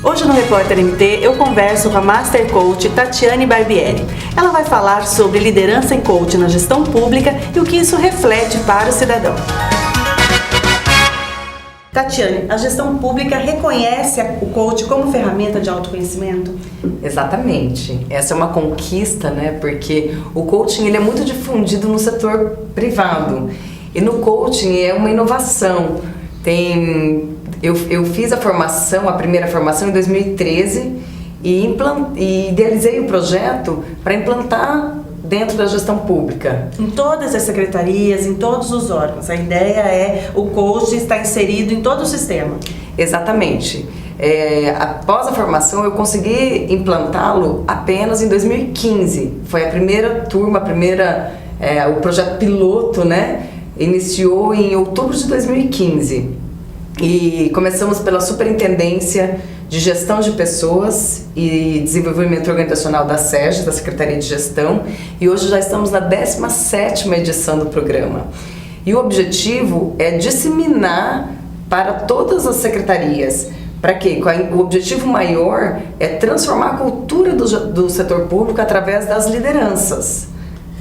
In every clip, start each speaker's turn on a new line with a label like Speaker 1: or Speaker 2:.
Speaker 1: Hoje no Repórter MT eu converso com a Master Coach Tatiane Barbieri. Ela vai falar sobre liderança em coach na gestão pública e o que isso reflete para o cidadão. Tatiane, a gestão pública reconhece o coach como ferramenta de autoconhecimento?
Speaker 2: Exatamente. Essa é uma conquista, né? Porque o coaching ele é muito difundido no setor privado. E no coaching é uma inovação. Eu fiz a primeira formação em 2013 e idealizei o projeto para implantar dentro da gestão pública.
Speaker 1: Em todas as secretarias, em todos os órgãos. A ideia é o coach estar inserido em todo o sistema.
Speaker 2: Exatamente. Após a formação, eu consegui implantá-lo apenas em 2015. Foi a primeira turma, o projeto piloto, né? Iniciou em outubro de 2015. E começamos pela Superintendência de Gestão de Pessoas e Desenvolvimento Organizacional da SEGE, da Secretaria de Gestão, e hoje já estamos na 17ª edição do programa. E o objetivo é disseminar para todas as secretarias. Para quê? O objetivo maior é transformar a cultura do setor público através das lideranças.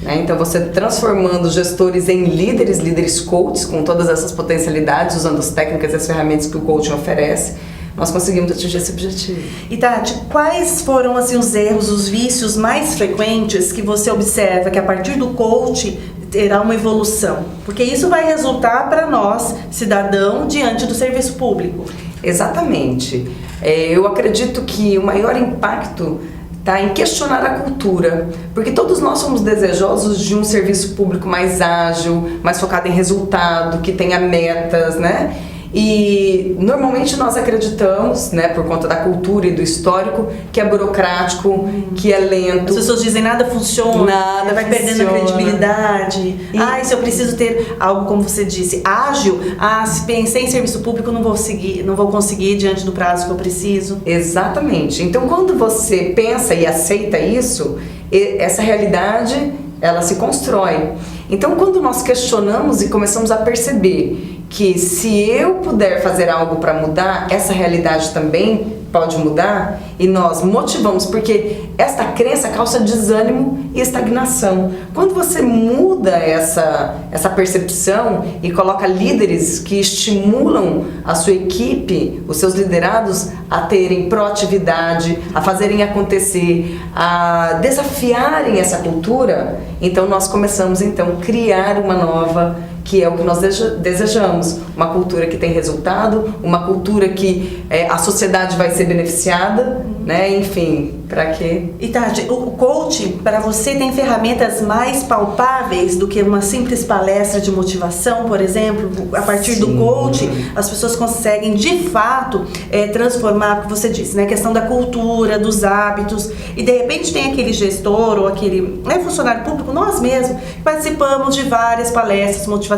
Speaker 2: Então, você transformando gestores em líderes coaches, com todas essas potencialidades, usando as técnicas e as ferramentas que o coaching oferece, nós conseguimos atingir esse objetivo.
Speaker 1: E Tati, quais foram assim, os erros, os vícios mais frequentes que você observa que a partir do coaching terá uma evolução? Porque isso vai resultar para nós, cidadão, diante do serviço público.
Speaker 2: Exatamente. Eu acredito que o maior impacto está em questionar a cultura, porque todos nós somos desejosos de um serviço público mais ágil, mais focado em resultado, que tenha metas, né? E normalmente nós acreditamos, né, por conta da cultura e do histórico, que é burocrático, que é lento.
Speaker 1: As pessoas dizem nada funciona,
Speaker 2: nada
Speaker 1: vai perdendo a credibilidade. Se eu preciso ter algo, como você disse, ágil, se pensei em serviço público, não vou conseguir diante do prazo que eu preciso.
Speaker 2: Exatamente. Então, quando você pensa e aceita isso, essa realidade, ela se constrói. Então, quando nós questionamos e começamos a perceber que se eu puder fazer algo para mudar, essa realidade também pode mudar, e nós motivamos, porque esta crença causa desânimo e estagnação. Quando você muda essa percepção e coloca líderes que estimulam a sua equipe, os seus liderados, a terem proatividade, a fazerem acontecer, a desafiarem essa cultura, então nós começamos a criar uma nova, que é o que nós desejamos, uma cultura que tem resultado, uma cultura que a sociedade vai ser beneficiada, né? Enfim, para quê?
Speaker 1: E Tati, o coaching, para você, tem ferramentas mais palpáveis do que uma simples palestra de motivação, por exemplo? A partir do coaching, as pessoas conseguem, de fato, transformar, como você disse, né? A questão da cultura, dos hábitos, e de repente tem aquele gestor ou aquele funcionário público, nós mesmos, participamos de várias palestras motivacionais,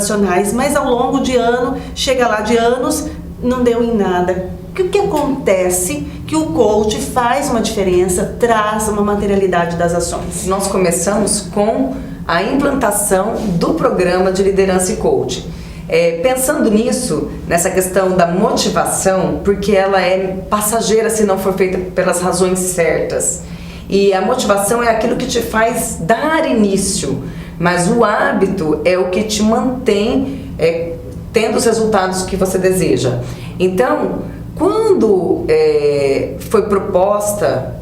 Speaker 1: mas ao longo de anos, não deu em nada. O que acontece que o coach faz uma diferença, traz uma materialidade das ações?
Speaker 2: Nós começamos com a implantação do programa de liderança e coaching. Pensando nisso, nessa questão da motivação, porque ela é passageira se não for feita pelas razões certas. E a motivação é aquilo que te faz dar início, mas o hábito é o que te mantém tendo os resultados que você deseja. Então, quando foi proposta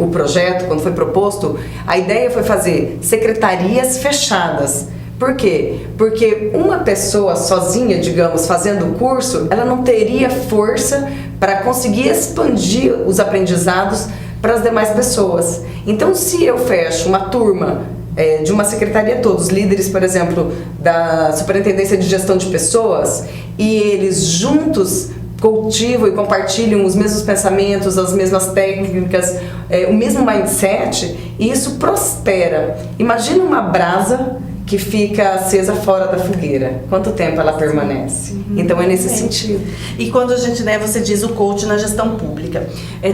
Speaker 2: o projeto, quando foi proposto, a ideia foi fazer secretarias fechadas. Por quê? Porque uma pessoa sozinha, digamos, fazendo o curso, ela não teria força para conseguir expandir os aprendizados para as demais pessoas. Então, se eu fecho uma turma de uma secretaria todos, líderes, por exemplo, da Superintendência de Gestão de Pessoas, e eles juntos cultivam e compartilham os mesmos pensamentos, as mesmas técnicas, o mesmo mindset, e isso prospera. Imagina uma brasa que fica acesa fora da fogueira. Quanto tempo ela permanece? Então é nesse sentido.
Speaker 1: E quando a gente, né, você diz o coach na gestão pública,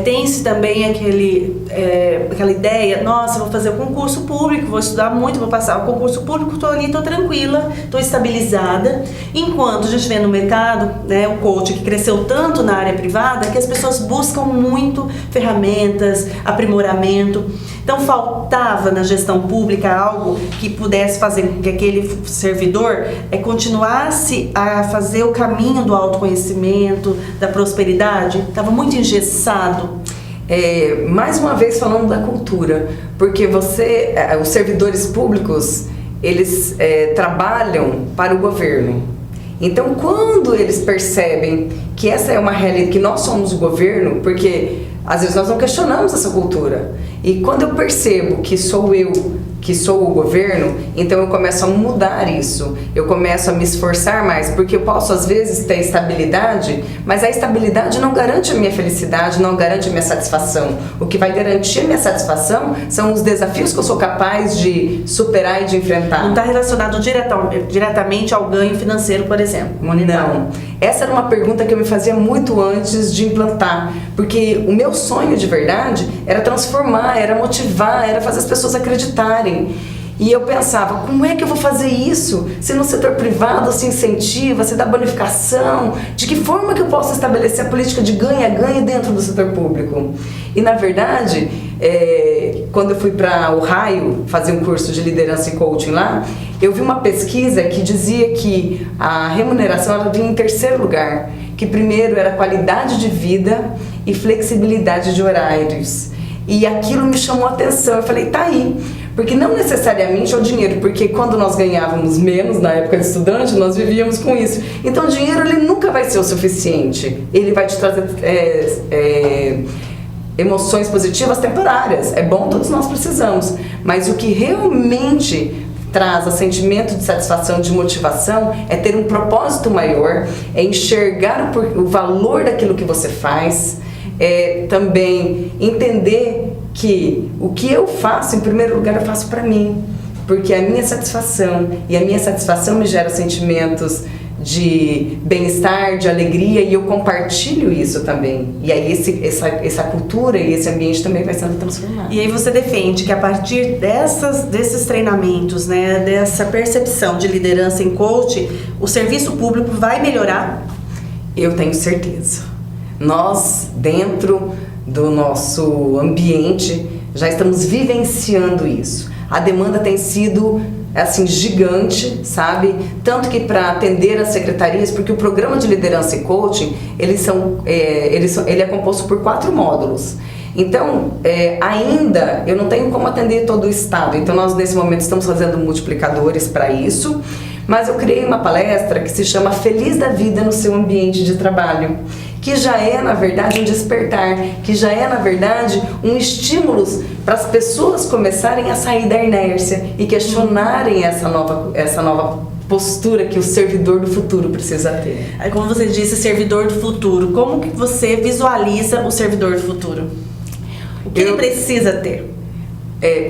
Speaker 1: tem-se também aquela ideia, nossa, vou fazer o concurso público, vou estudar muito, vou passar o concurso público, estou ali, estou tranquila, estou estabilizada. Enquanto a gente vê no mercado, né, o coach que cresceu tanto na área privada, que as pessoas buscam muito ferramentas, aprimoramento. Então faltava na gestão pública algo que pudesse fazer com que aquele servidor continuasse a fazer o caminho do autoconhecimento, da prosperidade. Estava muito engessado.
Speaker 2: Mais uma vez falando da cultura, porque os servidores públicos, eles trabalham para o governo. Então, quando eles percebem que essa é uma realidade, que nós somos o governo, porque às vezes nós não questionamos essa cultura. E quando eu percebo que sou eu que sou o governo, então eu começo a mudar isso, eu começo a me esforçar mais, porque eu posso às vezes ter estabilidade, mas a estabilidade não garante a minha felicidade, não garante a minha satisfação. O que vai garantir a minha satisfação são os desafios que eu sou capaz de superar e de enfrentar.
Speaker 1: Não está relacionado diretamente ao ganho financeiro, por exemplo?
Speaker 2: Não. Essa era uma pergunta que eu me fazia muito antes de implantar, porque o meu sonho de verdade era transformar, era motivar, era fazer as pessoas acreditarem. E eu pensava, como é que eu vou fazer isso? Se no setor privado se incentiva, se dá bonificação, de que forma que eu posso estabelecer a política de ganha-ganha dentro do setor público? E na verdade, quando eu fui para o Raio fazer um curso de liderança e coaching lá, eu vi uma pesquisa que dizia que a remuneração ela vinha em terceiro lugar, que primeiro era qualidade de vida e flexibilidade de horários. E aquilo me chamou a atenção, eu falei, tá aí. Porque não necessariamente é o dinheiro, porque quando nós ganhávamos menos, na época de estudante, nós vivíamos com isso. Então o dinheiro ele nunca vai ser o suficiente, ele vai te trazer emoções positivas temporárias, é bom, todos nós precisamos, mas o que realmente traz sentimento de satisfação, de motivação, é ter um propósito maior, é enxergar o valor daquilo que você faz, é também entender que o que eu faço, em primeiro lugar, eu faço para mim, porque a minha satisfação, e a minha satisfação me gera sentimentos de bem-estar, de alegria, e eu compartilho isso também. E aí essa cultura e esse ambiente também vai sendo transformado.
Speaker 1: E aí você defende que a partir desses treinamentos, né, dessa percepção de liderança em coaching, o serviço público vai melhorar?
Speaker 2: Eu tenho certeza. Nós, dentro do nosso ambiente, já estamos vivenciando isso. A demanda tem sido assim gigante, sabe? Tanto que para atender as secretarias, porque o programa de liderança e coaching, ele é composto por 4 módulos. Então, ainda eu não tenho como atender todo o estado. Então nós nesse momento estamos fazendo multiplicadores para isso. Mas eu criei uma palestra que se chama Feliz da Vida no seu ambiente de trabalho, que já é, na verdade, um despertar, que já é, na verdade, um estímulo para as pessoas começarem a sair da inércia e questionarem essa nova postura que o servidor do futuro precisa ter.
Speaker 1: Aí, como você disse, servidor do futuro, como que você visualiza o servidor do futuro? O que ele precisa ter?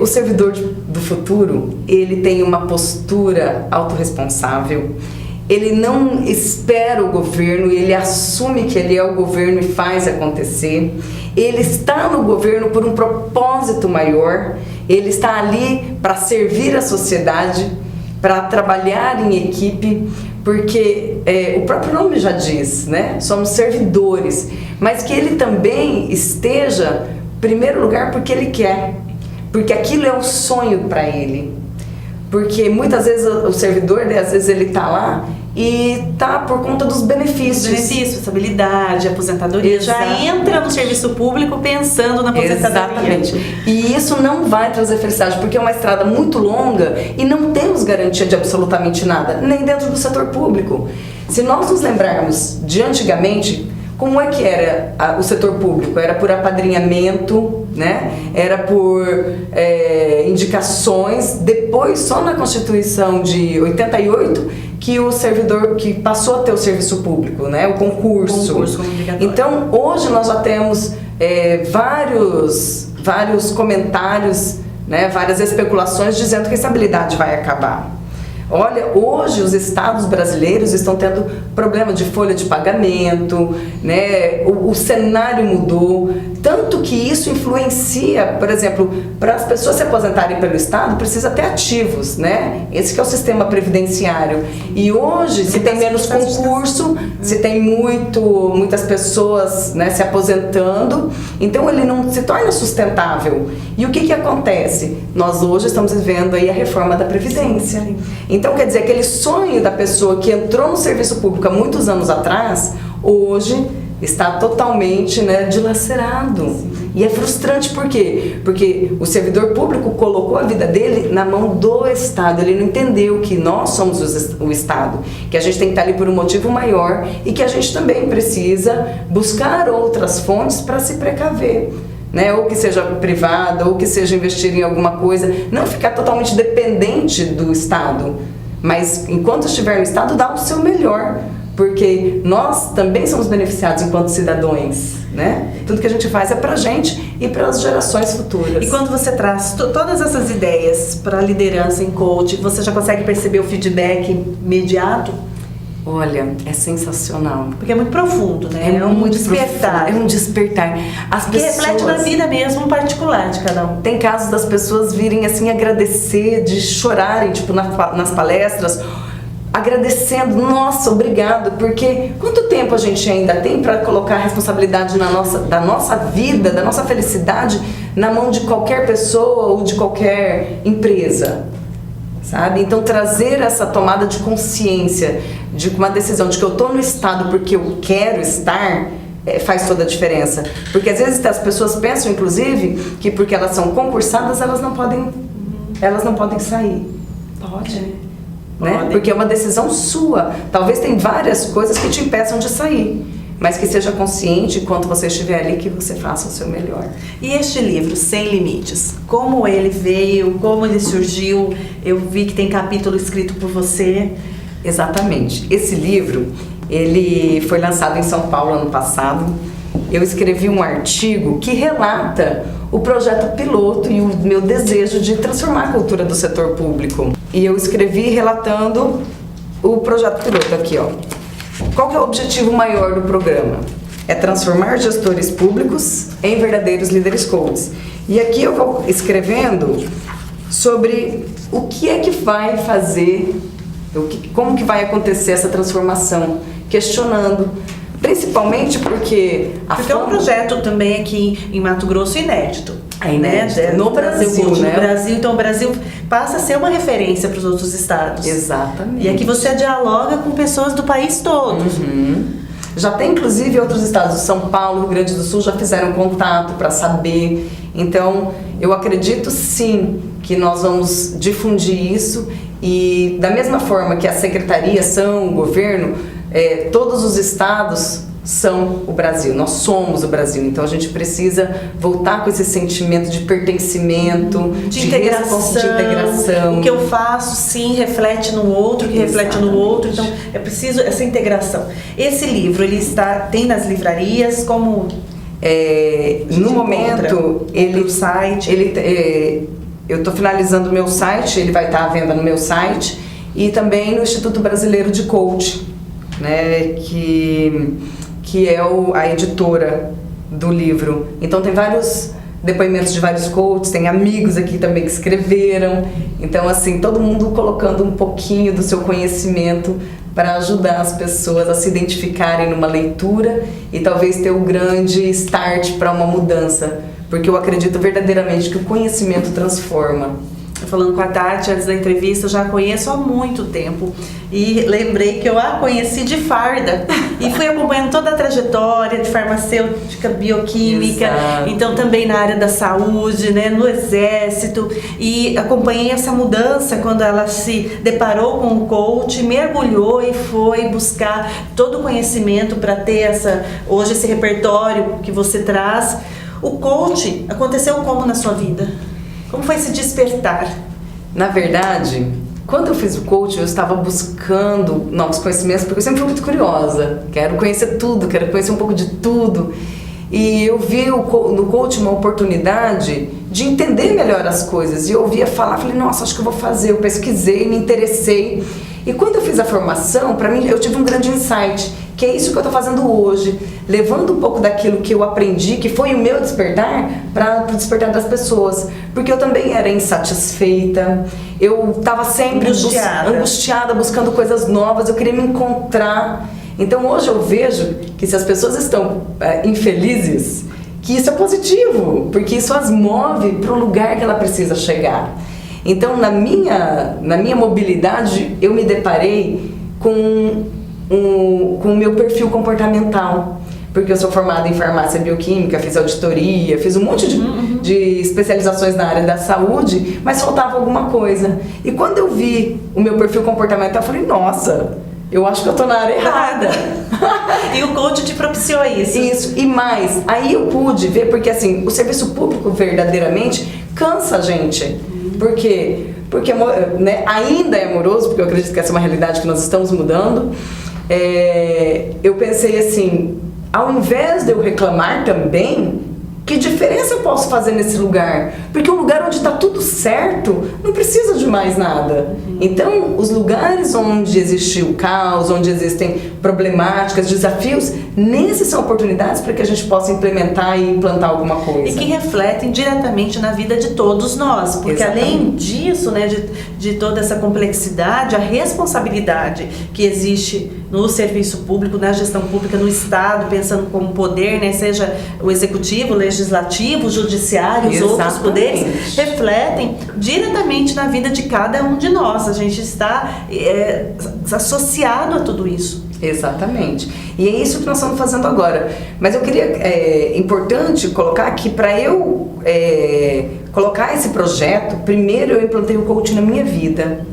Speaker 2: O servidor do futuro, ele tem uma postura autorresponsável, ele não espera o governo, ele assume que ele é o governo e faz acontecer, ele está no governo por um propósito maior, ele está ali para servir a sociedade, para trabalhar em equipe, porque o próprio nome já diz, né? Somos servidores, mas que ele também esteja, em primeiro lugar, porque ele quer. Porque aquilo é um sonho para ele. Porque muitas vezes o servidor, às vezes ele está lá e está por conta dos benefícios.
Speaker 1: Benefício, estabilidade, aposentadoria.
Speaker 2: Exato.
Speaker 1: Já entra no serviço público pensando na aposentadoria.
Speaker 2: Exatamente. E isso não vai trazer felicidade, porque é uma estrada muito longa e não temos garantia de absolutamente nada, nem dentro do setor público. Se nós nos lembrarmos de antigamente, como é que era o setor público? Era por apadrinhamento, né? Era por indicações. Depois, só na Constituição de 88, que o servidor que passou a ter o serviço público, né? O concurso. Então, hoje nós já temos vários comentários, né? Várias especulações dizendo que a estabilidade vai acabar. Olha, hoje os estados brasileiros estão tendo problema de folha de pagamento, né? O cenário mudou, tanto que isso influencia, por exemplo, para as pessoas se aposentarem pelo estado, precisa ter ativos, né? Esse que é o sistema previdenciário. E hoje, se tem menos concurso, se tem muitas pessoas, né, se aposentando, então ele não se torna sustentável. E o que acontece? Nós hoje estamos vivendo aí a reforma da Previdência. Então, quer dizer, aquele sonho da pessoa que entrou no serviço público há muitos anos atrás, hoje está totalmente, né, dilacerado. E é frustrante por quê? Porque o servidor público colocou a vida dele na mão do Estado. Ele não entendeu que nós somos o Estado, que a gente tem que estar ali por um motivo maior e que a gente também precisa buscar outras fontes para se precaver. Né? Ou que seja privada, ou que seja investir em alguma coisa, não ficar totalmente dependente do Estado, mas enquanto estiver no Estado, dá o seu melhor, porque nós também somos beneficiados enquanto cidadãos, né? Tudo que a gente faz é pra gente e para as gerações futuras.
Speaker 1: E quando você traz todas essas ideias para a liderança em coach, você já consegue perceber o feedback imediato?
Speaker 2: Olha, é sensacional.
Speaker 1: Porque é muito profundo, né?
Speaker 2: É um
Speaker 1: despertar.
Speaker 2: Profundo, é um despertar.
Speaker 1: Que reflete na vida mesmo particular de cada um.
Speaker 2: Tem casos das pessoas virem assim agradecer, de chorarem, tipo nas palestras, agradecendo, nossa, obrigado, porque quanto tempo a gente ainda tem para colocar a responsabilidade da nossa vida, da nossa felicidade na mão de qualquer pessoa ou de qualquer empresa? Sabe? Então trazer essa tomada de consciência de uma decisão de que eu estou no estado porque eu quero estar, faz toda a diferença. Porque às vezes as pessoas pensam, inclusive, que porque elas são concursadas elas não podem sair.
Speaker 1: Pode.
Speaker 2: Né? Porque é uma decisão sua. Talvez tem várias coisas que te impeçam de sair, mas que seja consciente enquanto você estiver ali, que você faça o seu melhor.
Speaker 1: E este livro, Sem Limites, como ele veio, como ele surgiu? Eu vi que tem capítulo escrito por você.
Speaker 2: Exatamente. Esse livro, ele foi lançado em São Paulo ano passado. Eu escrevi um artigo que relata o projeto piloto e o meu desejo de transformar a cultura do setor público. E eu escrevi relatando o projeto piloto aqui, ó. Qual que é o objetivo maior do programa? É transformar gestores públicos em verdadeiros líderes coaches. E aqui eu vou escrevendo sobre o que é que vai fazer, como que vai acontecer essa transformação, questionando. Principalmente porque
Speaker 1: é um projeto também aqui em Mato Grosso inédito.
Speaker 2: É inédito,
Speaker 1: né?
Speaker 2: no Brasil, né?
Speaker 1: No Brasil, então o Brasil passa a ser uma referência para os outros estados.
Speaker 2: Exatamente.
Speaker 1: E aqui você dialoga com pessoas do país todo.
Speaker 2: Já tem inclusive outros estados, São Paulo, Rio Grande do Sul, já fizeram contato para saber. Então, eu acredito sim que nós vamos difundir isso e da mesma forma que a secretaria são o governo, todos os estados são o Brasil, nós somos o Brasil, então a gente precisa voltar com esse sentimento de pertencimento,
Speaker 1: de integração. O que eu faço, sim, reflete no outro, que reflete no outro, então é preciso essa integração. Esse livro, ele tem nas livrarias, como...
Speaker 2: no momento,
Speaker 1: ele site.
Speaker 2: Eu estou finalizando o meu site, ele vai estar à venda no meu site e também no Instituto Brasileiro de Coach, né, que é a editora do livro. Então tem vários depoimentos de vários coaches, tem amigos aqui também que escreveram. Então assim, todo mundo colocando um pouquinho do seu conhecimento para ajudar as pessoas a se identificarem numa leitura e talvez ter um grande start para uma mudança. Porque eu acredito verdadeiramente que o conhecimento transforma.
Speaker 1: Falando com a Tati antes da entrevista, eu já a conheço há muito tempo e lembrei que eu a conheci de farda e fui acompanhando toda a trajetória de farmacêutica, bioquímica.
Speaker 2: Exato.
Speaker 1: Então também na área da saúde, né, no exército, e acompanhei essa mudança quando ela se deparou com o coach, mergulhou e foi buscar todo o conhecimento para ter hoje esse repertório que você traz. O coach aconteceu como na sua vida? Como foi esse despertar?
Speaker 2: Na verdade, quando eu fiz o coaching, eu estava buscando novos conhecimentos, porque eu sempre fui muito curiosa. Quero conhecer tudo, quero conhecer um pouco de tudo. E eu vi no coaching uma oportunidade de entender melhor as coisas. E eu ouvia falar, falei, nossa, acho que eu vou fazer. Eu pesquisei, me interessei. E quando eu fiz a formação, para mim, eu tive um grande insight, que é isso que eu estou fazendo hoje, levando um pouco daquilo que eu aprendi, que foi o meu despertar, para o despertar das pessoas. Porque eu também era insatisfeita, eu estava sempre angustiada, buscando coisas novas, eu queria me encontrar. Então hoje eu vejo que se as pessoas estão infelizes, que isso é positivo, porque isso as move para o lugar que ela precisa chegar. Então na minha mobilidade eu me deparei com o meu perfil comportamental, porque eu sou formada em farmácia bioquímica, fiz auditoria, fiz um monte de especializações na área da saúde, mas faltava alguma coisa. E quando eu vi o meu perfil comportamental, eu falei, nossa, eu acho que eu tô na área errada.
Speaker 1: E o coach te propiciou isso.
Speaker 2: Isso, e mais, aí eu pude ver, porque assim, o serviço público verdadeiramente cansa a gente. Por quê? Porque né, ainda é amoroso, porque eu acredito que essa é uma realidade que nós estamos mudando. Eu pensei assim, ao invés de eu reclamar também, que diferença eu posso fazer nesse lugar? Porque um lugar onde está tudo certo não precisa de mais nada. Então, os lugares onde existe o caos, onde existem problemáticas, desafios, nesses são oportunidades para que a gente possa implementar e implantar alguma coisa.
Speaker 1: E que refletem diretamente na vida de todos nós. Porque além disso, né, de toda essa complexidade, a responsabilidade que existe no serviço público, na gestão pública, no Estado, pensando como poder, né, seja o executivo, o legislativo, o judiciário, os outros poderes, refletem diretamente na vida de cada um de nós. A gente está associado a tudo isso.
Speaker 2: Exatamente. E é isso que nós estamos fazendo agora. Mas eu queria, importante colocar que para eu colocar esse projeto, primeiro eu implantei o coaching na minha vida.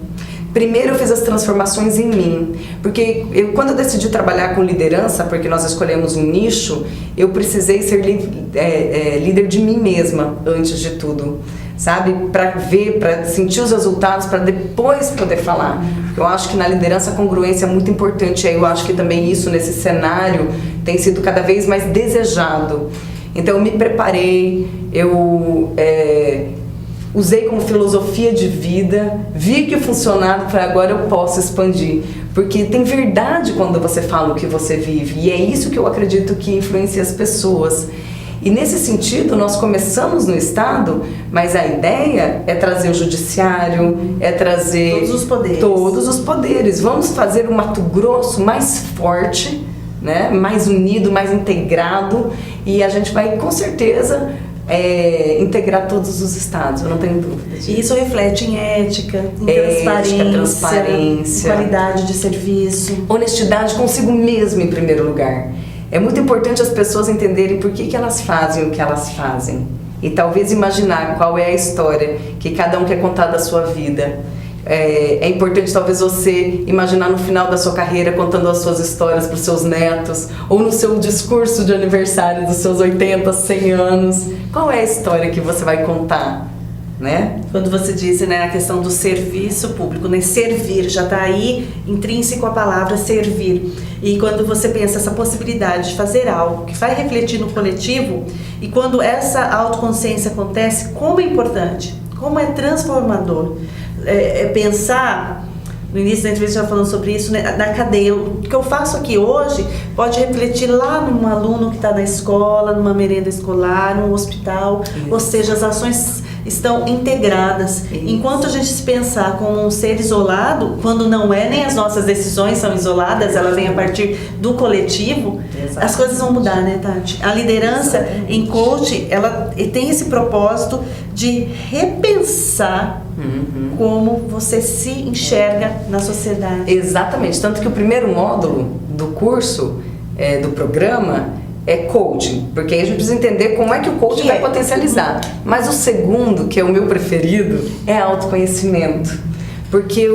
Speaker 2: Primeiro eu fiz as transformações em mim, porque quando eu decidi trabalhar com liderança, porque nós escolhemos um nicho, eu precisei ser líder de mim mesma antes de tudo, sabe? Para ver, para sentir os resultados, para depois poder falar. Eu acho que na liderança a congruência é muito importante, eu acho que também isso nesse cenário tem sido cada vez mais desejado. Então eu me preparei, eu usei como filosofia de vida, vi que funcionava, falei, agora eu posso expandir. Porque tem verdade quando você fala o que você vive, e é isso que eu acredito que influencia as pessoas. E nesse sentido, nós começamos no Estado, mas a ideia é trazer o judiciário, é trazer
Speaker 1: todos os poderes.
Speaker 2: Todos os poderes. Vamos fazer o Mato Grosso mais forte, né? Mais unido, mais integrado, e a gente vai com certeza integrar todos os estados, eu não tenho dúvida disso.
Speaker 1: E isso reflete em ética, em transparência, em qualidade de serviço.
Speaker 2: Honestidade consigo mesmo em primeiro lugar. É muito importante as pessoas entenderem por que elas fazem o que elas fazem. E talvez imaginar qual é a história que cada um quer contar da sua vida. É importante talvez você imaginar no final da sua carreira contando as suas histórias para os seus netos, ou no seu discurso de aniversário dos seus 80, 100 anos. Qual é a história que você vai contar, né?
Speaker 1: Quando você disse, né, a questão do serviço público, né, servir, já está aí intrínseco a palavra servir. E quando você pensa essa possibilidade de fazer algo que vai refletir no coletivo, e quando essa autoconsciência acontece, como é importante, como é transformador. Pensar, no início da entrevista já falando sobre isso, né, na cadeia, o que eu faço aqui hoje pode refletir lá num aluno que está na escola, numa merenda escolar, num hospital, ou seja, as ações estão integradas. Enquanto a gente se pensar como um ser isolado, quando não é, nem as nossas decisões são isoladas, ela vem a partir do coletivo, as coisas vão mudar, né, Tati? A liderança em coach, ela tem esse propósito de repensar como você se enxerga na sociedade.
Speaker 2: Exatamente, tanto que o primeiro módulo do curso, do programa, é coaching, porque aí a gente precisa entender como é que o coaching vai potencializar. Mas o segundo, que é o meu preferido, é autoconhecimento. Porque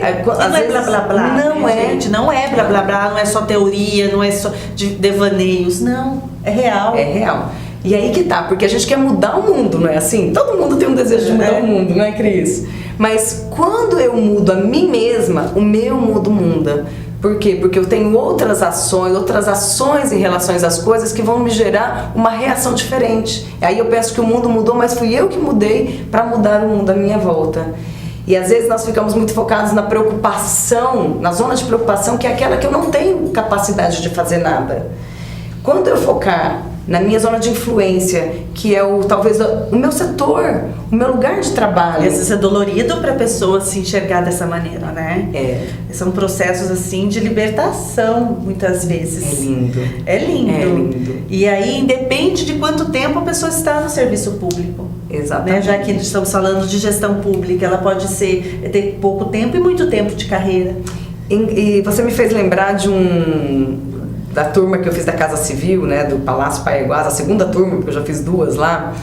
Speaker 1: às vezes, blá blá blá. Não é, gente, não é blá blá blá, não é só teoria, não é só de devaneios, não, é real.
Speaker 2: É real. E aí que tá, porque a gente quer mudar o mundo, não é assim? Todo mundo tem um desejo de mudar o mundo, não é, Cris? Mas quando eu mudo a mim mesma, o meu mundo muda. Por quê? Porque eu tenho outras ações em relação às coisas que vão me gerar uma reação diferente. Aí eu penso que o mundo mudou, mas fui eu que mudei para mudar o mundo à minha volta. E às vezes nós ficamos muito focados na preocupação, na zona de preocupação, que é aquela que eu não tenho capacidade de fazer nada. Quando eu focar na minha zona de influência, que é talvez o meu setor, o meu lugar de trabalho.
Speaker 1: Às vezes é dolorido para a pessoa se enxergar dessa maneira, né? São processos assim de libertação, muitas vezes.
Speaker 2: É lindo.
Speaker 1: É lindo.
Speaker 2: É lindo.
Speaker 1: E aí independe de quanto tempo a pessoa está no serviço público.
Speaker 2: Exatamente.
Speaker 1: Né? Já que estamos falando de gestão pública, ela pode ter pouco tempo e muito tempo de carreira.
Speaker 2: E você me fez lembrar da turma que eu fiz da Casa Civil, né, do Palácio Paiaguás, a segunda turma, porque eu já fiz 2 lá,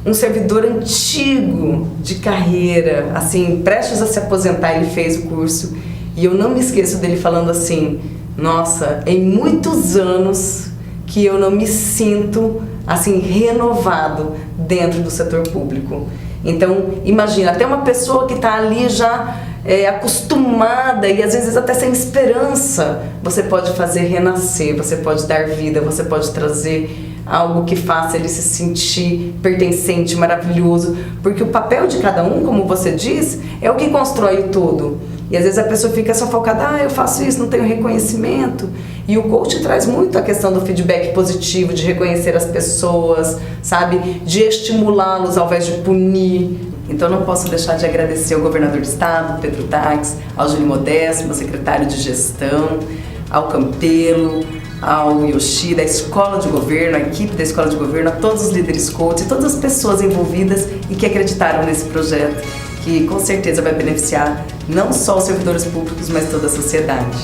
Speaker 2: um servidor antigo de carreira, assim, prestes a se aposentar, ele fez o curso, e eu não me esqueço dele falando assim, nossa, em muitos anos que eu não me sinto, assim, renovado dentro do setor público. Então, imagina, até uma pessoa que está ali já acostumada e às vezes até sem esperança, você pode fazer renascer, você pode dar vida, você pode trazer algo que faça ele se sentir pertencente, maravilhoso, porque o papel de cada um, como você diz, é o que constrói o todo. E às vezes a pessoa fica só focada, eu faço isso, não tenho reconhecimento. E o coach traz muito a questão do feedback positivo, de reconhecer as pessoas, sabe? De estimulá-los ao invés de punir. Então não posso deixar de agradecer ao governador do estado, Pedro Taques, ao Júlio Modesto, meu secretário de gestão, ao Campelo, ao Yoshi, da Escola de Governo, a equipe da Escola de Governo, a todos os líderes coach, todas as pessoas envolvidas e que acreditaram nesse projeto, que com certeza vai beneficiar não só os servidores públicos, mas toda a sociedade.